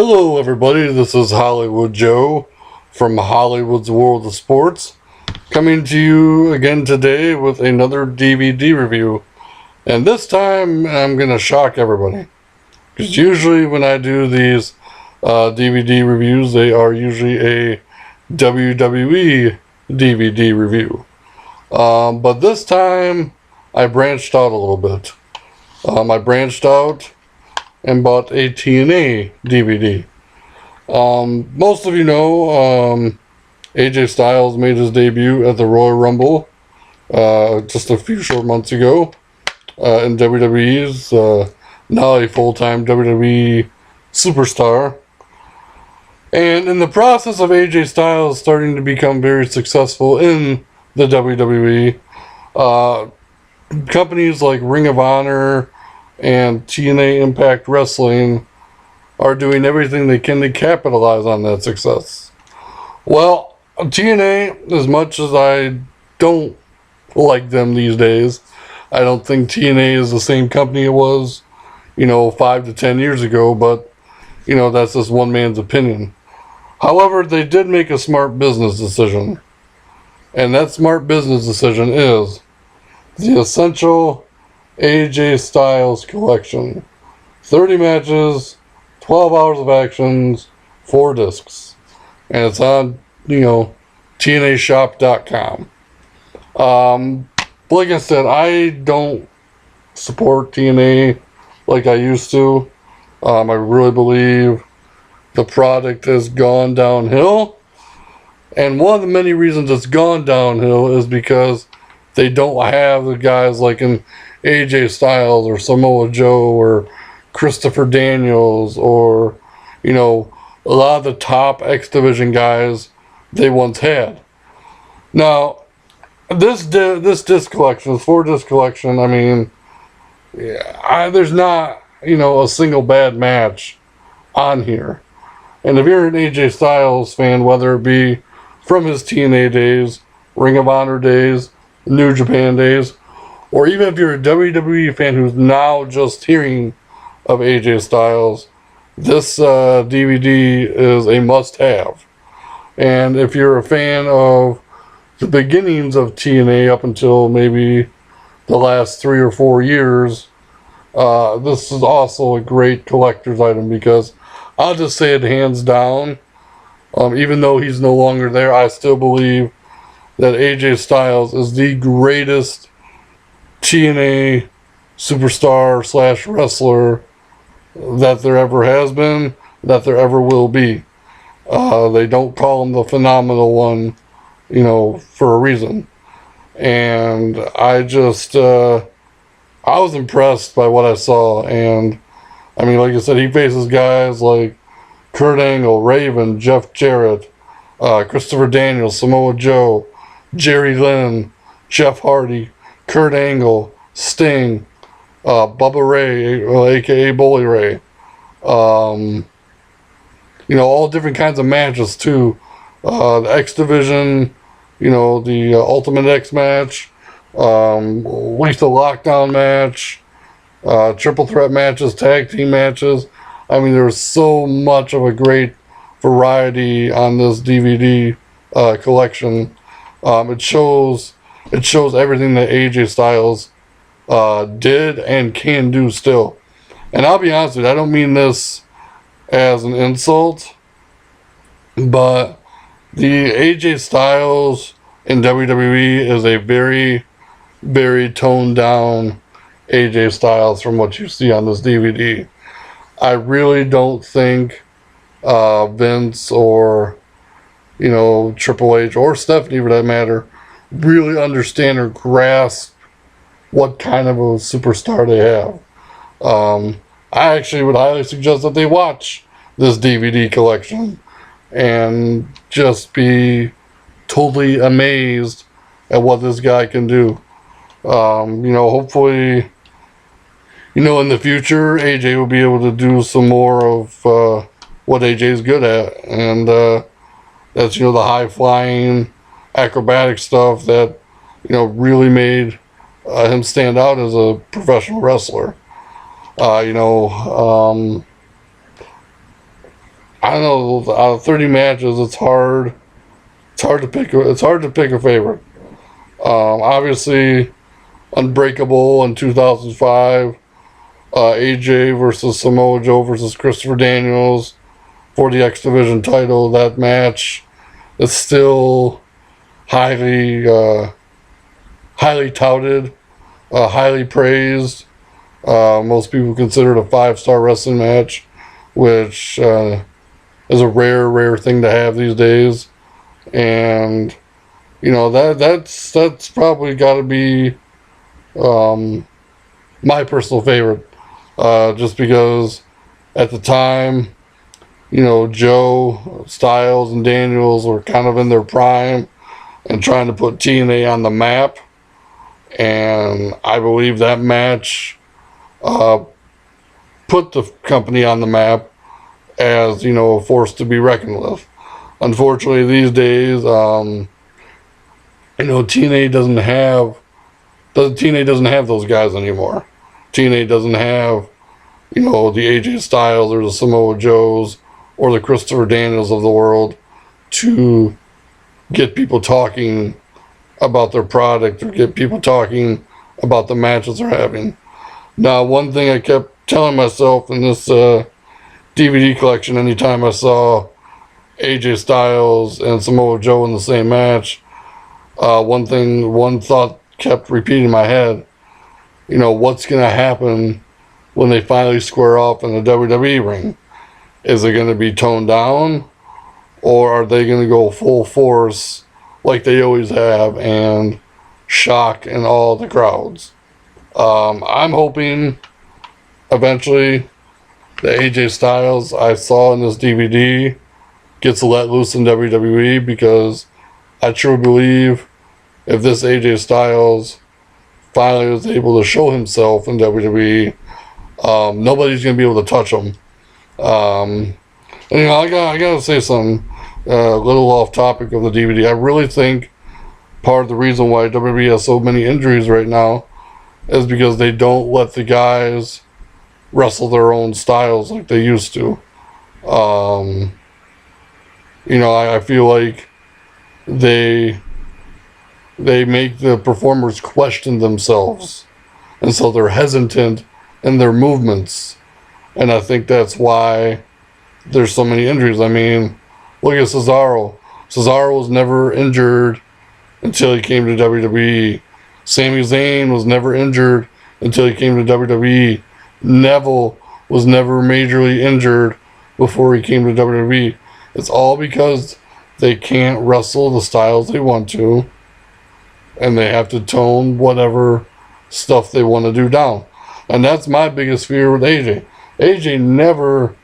Hello everybody, this is Hollywood Joe from Hollywood's World of Sports, coming to you again today with another DVD review. And this time I'm going to shock everybody, because usually when I do these DVD reviews, they are usually a WWE DVD review. But this time I branched out a little bit. I branched out and bought a TNA DVD. Most of you know AJ Styles made his debut at the Royal Rumble just a few short months ago in WWE's now a full-time WWE superstar. And in the process of AJ Styles starting to become very successful in the WWE, companies like Ring of Honor and TNA Impact Wrestling are doing everything they can to capitalize on that success. Well, TNA, as much as I don't like them these days, I don't think TNA is the same company it was, 5 to 10 years ago, but, that's just one man's opinion. However, they did make a smart business decision. And that smart business decision is the Essential AJ Styles collection. 30 matches, 12 hours of actions, 4 discs. And it's on, TNAshop.com. Like I said, I don't support TNA like I used to. I really believe the product has gone downhill. And one of the many reasons it's gone downhill is because they don't have the guys like in AJ Styles or Samoa Joe or Christopher Daniels or, a lot of the top X Division guys they once had. Now, this disc collection, this 4-disc collection, there's not, a single bad match on here. And if you're an AJ Styles fan, whether it be from his TNA days, Ring of Honor days, New Japan days, or even if you're a WWE fan who's now just hearing of AJ Styles, this DVD is a must-have. And if you're a fan of the beginnings of TNA up until maybe the last 3 or 4 years, this is also a great collector's item, because I'll just say it hands down, even though he's no longer there, I still believe that AJ Styles is the greatest TNA superstar / wrestler that there ever has been, that there ever will be. They don't call him the phenomenal one, for a reason. And I just, I was impressed by what I saw. And, like I said, he faces guys like Kurt Angle, Raven, Jeff Jarrett, Christopher Daniels, Samoa Joe, Jerry Lynn, Jeff Hardy, Kurt Angle, Sting, Bubba Ray, aka Bully Ray. All different kinds of matches too. The X Division, the Ultimate X match, Lethal Lockdown match, triple threat matches, tag team matches. There's so much of a great variety on this DVD collection. It shows everything that AJ Styles did and can do still. And I'll be honest with you, I don't mean this as an insult, but the AJ Styles in WWE is a very, very toned down AJ Styles from what you see on this DVD. I really don't think Vince or Triple H or Stephanie, for that matter, really understand or grasp what kind of a superstar they have. I actually would highly suggest that they watch this DVD collection and just be totally amazed at what this guy can do. Hopefully, in the future, AJ will be able to do some more of what AJ is good at. And that's, the high-flying, acrobatic stuff that, really made him stand out as a professional wrestler. I don't know, out of 30 matches, it's hard. It's hard to pick. It's hard to pick a favorite. Obviously, Unbreakable in 2005. AJ versus Samoa Joe versus Christopher Daniels for the X Division title. That match is still highly touted, highly praised. Most people consider it a 5-star wrestling match, which is a rare thing to have these days. And that's probably got to be my personal favorite, just because at the time, Joe, Styles, and Daniels were kind of in their prime and trying to put TNA on the map. And I believe that match put the company on the map as, a force to be reckoned with. Unfortunately, these days, TNA doesn't have those guys anymore. TNA doesn't have, the AJ Styles or the Samoa Joes or the Christopher Daniels of the world to get people talking about their product or get people talking about the matches they're having. Now, one thing I kept telling myself in this DVD collection, anytime I saw AJ Styles and Samoa Joe in the same match, one thought kept repeating in my head. What's going to happen when they finally square off in the WWE ring? Is it going to be toned down, or are they going to go full force like they always have and shock and awe the crowds? I'm hoping eventually the AJ Styles I saw in this DVD gets let loose in WWE, because I truly believe if this AJ Styles finally was able to show himself in WWE, nobody's going to be able to touch him. And I gotta say something a little off topic of the DVD. I really think part of the reason why WWE has so many injuries right now is because they don't let the guys wrestle their own styles like they used to. I feel like they make the performers question themselves, and so they're hesitant in their movements, and I think that's why there's so many injuries. I mean, look at Cesaro. Cesaro was never injured until he came to WWE. Sami Zayn was never injured until he came to WWE. Neville was never majorly injured before he came to WWE. It's all because they can't wrestle the styles they want to, and they have to tone whatever stuff they want to do down. And that's my biggest fear with AJ. AJ never,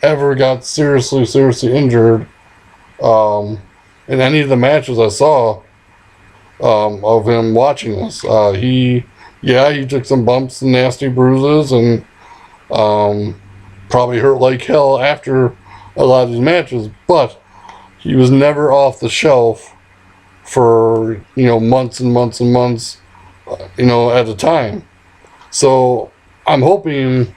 ever got seriously injured in any of the matches I saw of him watching this. He took some bumps and nasty bruises, and probably hurt like hell after a lot of these matches, but he was never off the shelf for months and months and months at a time. So I'm hoping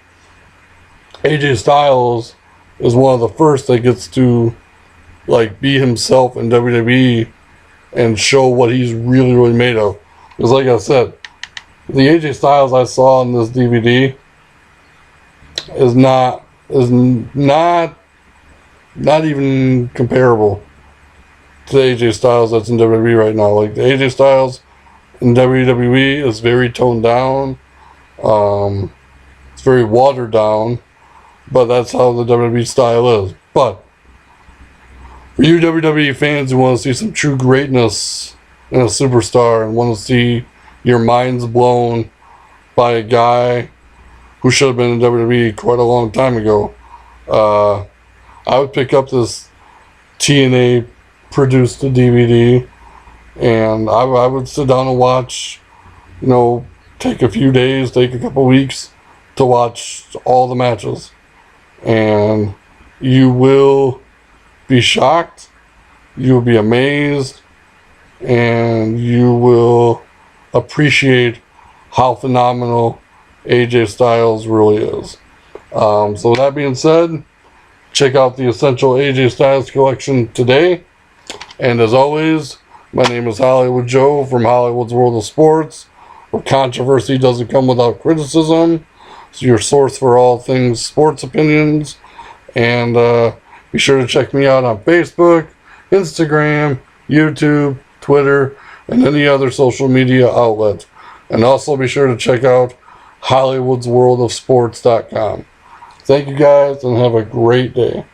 AJ Styles is one of the first that gets to be himself in WWE and show what he's really made of. Because like I said, the AJ Styles I saw in this DVD is not even comparable to the AJ Styles that's in WWE right now. Like, the AJ Styles in WWE is very toned down. It's very watered down, but that's how the WWE style is. But for you WWE fans who want to see some true greatness in a superstar and want to see your minds blown by a guy who should have been in WWE quite a long time ago, I would pick up this TNA produced DVD, and I would sit down and watch, take a few days, take a couple weeks to watch all the matches. And you will be shocked, you will be amazed, and you will appreciate how phenomenal AJ Styles really is. So with that being said, check out the Essential AJ Styles collection today. And as always, my name is Hollywood Joe from Hollywood's World of Sports, where controversy doesn't come without criticism. It's your source for all things sports opinions. And be sure to check me out on Facebook, Instagram, YouTube, Twitter, and any other social media outlet. And also be sure to check out Hollywood'sWorldOfSports.com. Thank you guys, and have a great day.